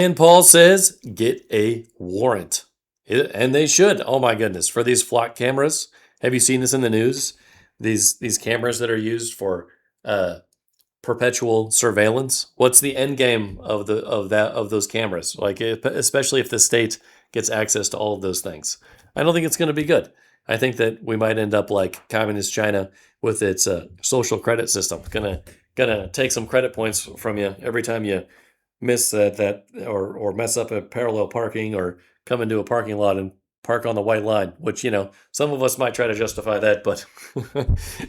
And Paul says, get a warrant. And they should. Oh my goodness. For these flock cameras. Have you seen this in the news? These cameras that are used for perpetual surveillance. What's the end game of those cameras? Like, especially if the state gets access to all of those things. I don't think it's going to be good. I think that we might end up like communist China with its social credit system. Gonna take some credit points from you every time you miss that or mess up a parallel parking or come into a parking lot and park on the white line, which, some of us might try to justify that, but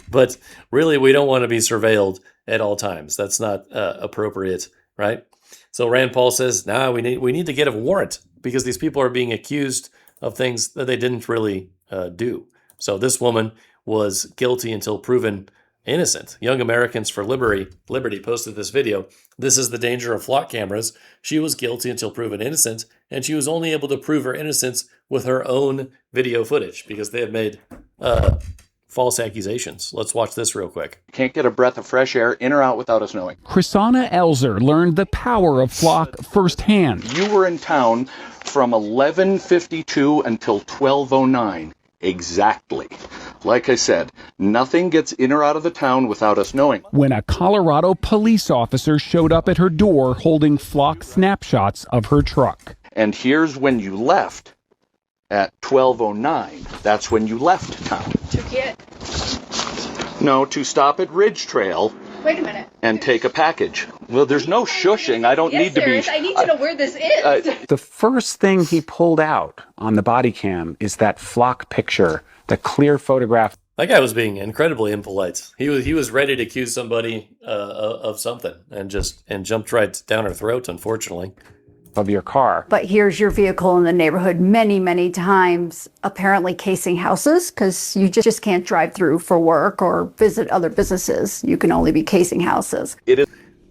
but really we don't want to be surveilled at all times. That's not appropriate, right? So Rand Paul says, we need to get a warrant because these people are being accused of things that they didn't really do. So this woman was guilty until proven innocent. Young Americans for Liberty posted this video. This is the danger of flock cameras. She was guilty until proven innocent, and she was only able to prove her innocence with her own video footage because they have made false accusations. Let's watch this real quick. Can't get a breath of fresh air in or out without us knowing. Chrisana Elzer learned the power of flock firsthand. You were in town from 11:52 until 12:09. Exactly. Like I said, nothing gets in or out of the town without us knowing. When a Colorado police officer showed up at her door holding flock snapshots of her truck. And here's when you left at 12:09. That's when you left town. To get? No, to stop at Ridge Trail. Wait a minute. And take a package. Well, there's no shushing. I don't need to be. I need to know where this is. The first thing he pulled out on the body cam is that flock picture, the clear photograph. That guy was being incredibly impolite. He was ready to accuse somebody of something and jumped right down her throat, unfortunately. Of your car. But here's your vehicle in the neighborhood many, many times, apparently casing houses, because you just can't drive through for work or visit other businesses. You can only be casing houses.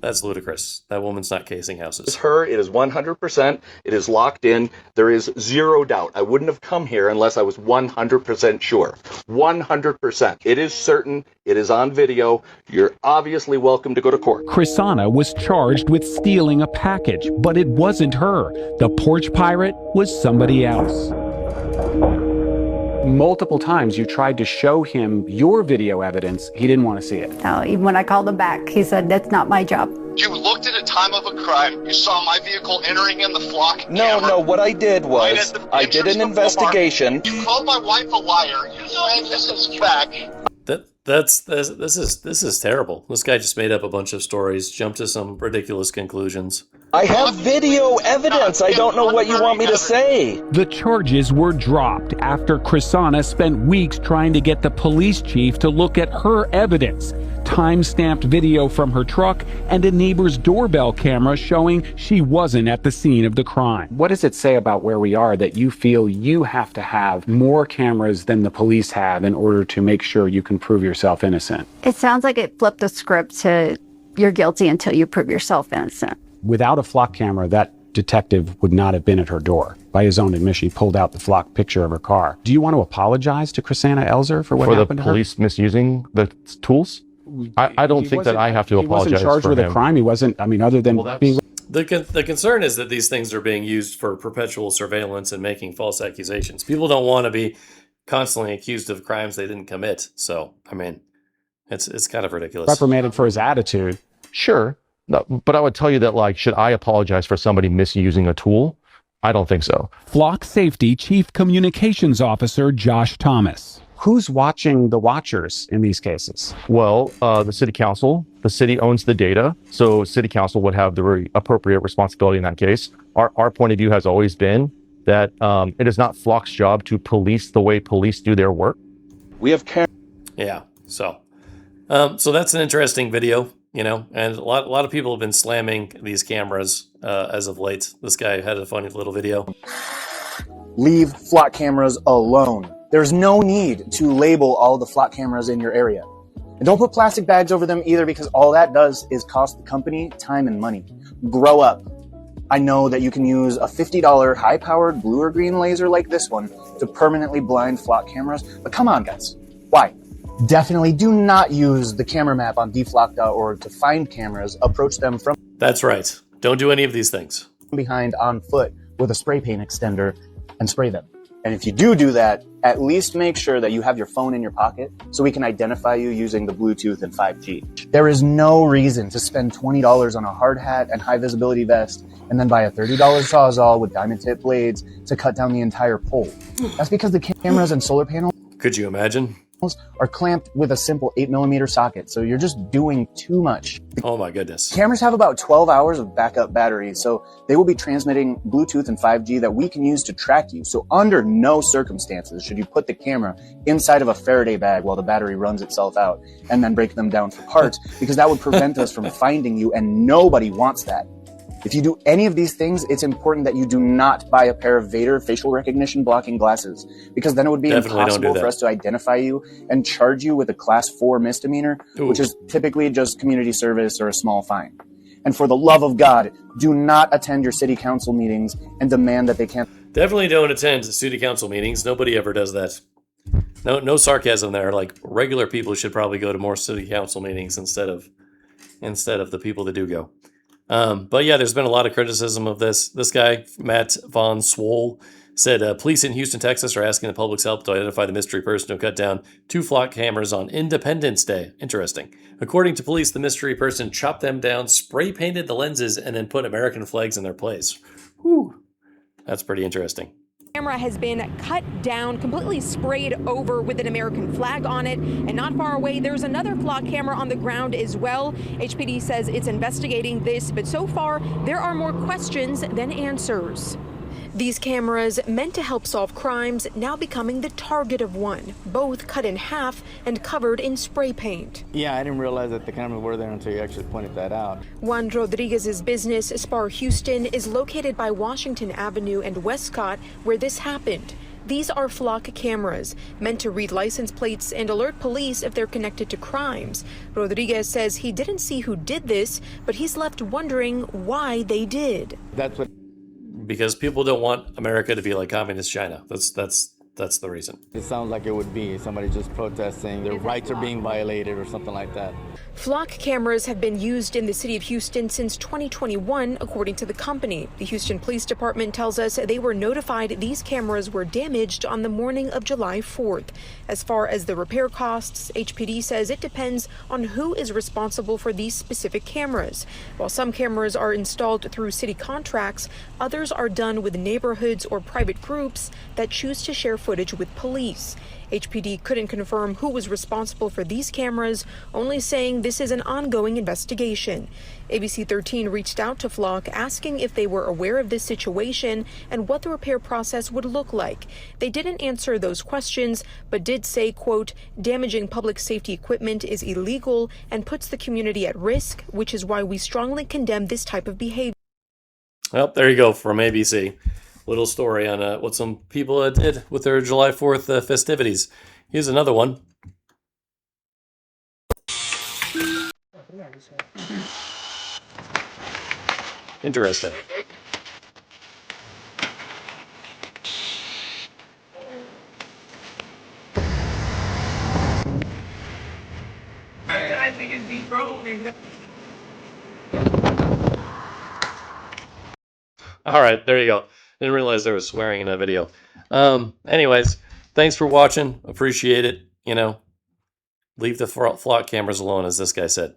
That's ludicrous. That woman's not casing houses. It's her. It is 100%. It is locked in. There is zero doubt. I wouldn't have come here unless I was 100% sure. 100%. It is certain. It is on video. You're obviously welcome to go to court. Chrisana was charged with stealing a package, but it wasn't her. The porch pirate was somebody else. Multiple times you tried to show him your video evidence. He didn't want to see it. No, even when I called him back, he said, that's not my job. You looked at a time of a crime. You saw my vehicle entering in the flock. No, what I did was, I did an investigation. You called my wife a liar. You said this is fact. This is terrible. This guy just made up a bunch of stories, jumped to some ridiculous conclusions. I have video evidence. I don't know what you want me to say. The charges were dropped after Chrisana spent weeks trying to get the police chief to look at her evidence. Time-stamped video from her truck and a neighbor's doorbell camera showing she wasn't at the scene of the crime. What does it say about where we are that you feel you have to have more cameras than the police have in order to make sure you can prove yourself innocent? It sounds like it flipped the script to you're guilty until you prove yourself innocent. Without a flock camera, that detective would not have been at her door. By his own admission, he pulled out the flock picture of her car. Do you want to apologize to Chrisana Elzer for what happened to her? For the police misusing the tools? I don't think that I have to apologize for him. He wasn't charged with a crime. He wasn't, other than being... The concern is that these things are being used for perpetual surveillance and making false accusations. People don't want to be constantly accused of crimes they didn't commit. So, it's kind of ridiculous. Reprimanded for his attitude. Sure. No, but I would tell you that, should I apologize for somebody misusing a tool? I don't think so. Flock Safety Chief Communications Officer Josh Thomas. Who's watching the watchers in these cases? Well, the city council. The city owns the data, so city council would have the appropriate responsibility in that case. Our point of view has always been that it is not Flock's job to police the way police do their work. We have Yeah, so that's an interesting video, and a lot of people have been slamming these cameras as of late. This guy had a funny little video. Leave flock cameras alone. There's no need to label all the flock cameras in your area. And don't put plastic bags over them either, because all that does is cost the company time and money. Grow up. I know that you can use a $50 high-powered blue or green laser like this one to permanently blind flock cameras, but come on, guys. Why? Definitely do not use the camera map on dflock.org to find cameras. Approach them from... That's right. Don't do any of these things. behind on foot with a spray paint extender and spray them. And if you do that, at least make sure that you have your phone in your pocket so we can identify you using the Bluetooth and 5G. There is no reason to spend $20 on a hard hat and high visibility vest and then buy a $30 Sawzall with diamond tip blades to cut down the entire pole. That's because the cameras and solar panels Could you imagine? are clamped with a simple 8mm socket, so you're just doing too much. Oh my goodness. Cameras have about 12 hours of backup battery, so they will be transmitting Bluetooth and 5G that we can use to track you. So under no circumstances should you put the camera inside of a Faraday bag while the battery runs itself out and then break them down for parts, because that would prevent us from finding you, and nobody wants that. If you do any of these things, it's important that you do not buy a pair of Vader facial recognition blocking glasses, because then it would be impossible for us to identify you and charge you with a class 4 misdemeanor, which is typically just community service or a small fine. And for the love of God, do not attend your city council meetings and demand that they can't. Definitely don't attend city council meetings. Nobody ever does that. No sarcasm there. Like, regular people should probably go to more city council meetings instead of the people that do go. But yeah, there's been a lot of criticism of this. This guy, Matt Von Swole, said police in Houston, Texas are asking the public's help to identify the mystery person who cut down 2 flock cameras on Independence Day. Interesting. According to police, the mystery person chopped them down, spray painted the lenses, and then put American flags in their place. Whew. That's pretty interesting. Camera has been cut down, completely sprayed over with an American flag on it, and not far away there's another flock camera on the ground as well. HPD says it's investigating this, but so far there are more questions than answers. These cameras, meant to help solve crimes, now becoming the target of one, both cut in half and covered in spray paint. Yeah, I didn't realize that the cameras were there until you actually pointed that out. Juan Rodriguez's business, Spar Houston, is located by Washington Avenue and Westcott, where this happened. These are flock cameras, meant to read license plates and alert police if they're connected to crimes. Rodriguez says he didn't see who did this, but he's left wondering why they did. Because people don't want America to be like communist China. That's the reason. It sounds like it would be somebody just protesting their rights are being violated or something like that. Flock cameras have been used in the city of Houston since 2021, according to the company. The Houston Police Department tells us they were notified these cameras were damaged on the morning of July 4th. As far as the repair costs, HPD says it depends on who is responsible for these specific cameras. While some cameras are installed through city contracts, others are done with neighborhoods or private groups that choose to share footage with police. HPD couldn't confirm who was responsible for these cameras, only saying this is an ongoing investigation. ABC 13 reached out to Flock asking if they were aware of this situation and what the repair process would look like. They didn't answer those questions, but did say, quote, damaging public safety equipment is illegal and puts the community at risk, which is why we strongly condemn this type of behavior. Well, there you go from ABC. Little story on what some people did with their July 4th festivities. Here's another one. Interesting. I think it's deep broken. All right, there you go. Didn't realize there was swearing in that video. Anyways, thanks for watching. Appreciate it. Leave the flock cameras alone, as this guy said.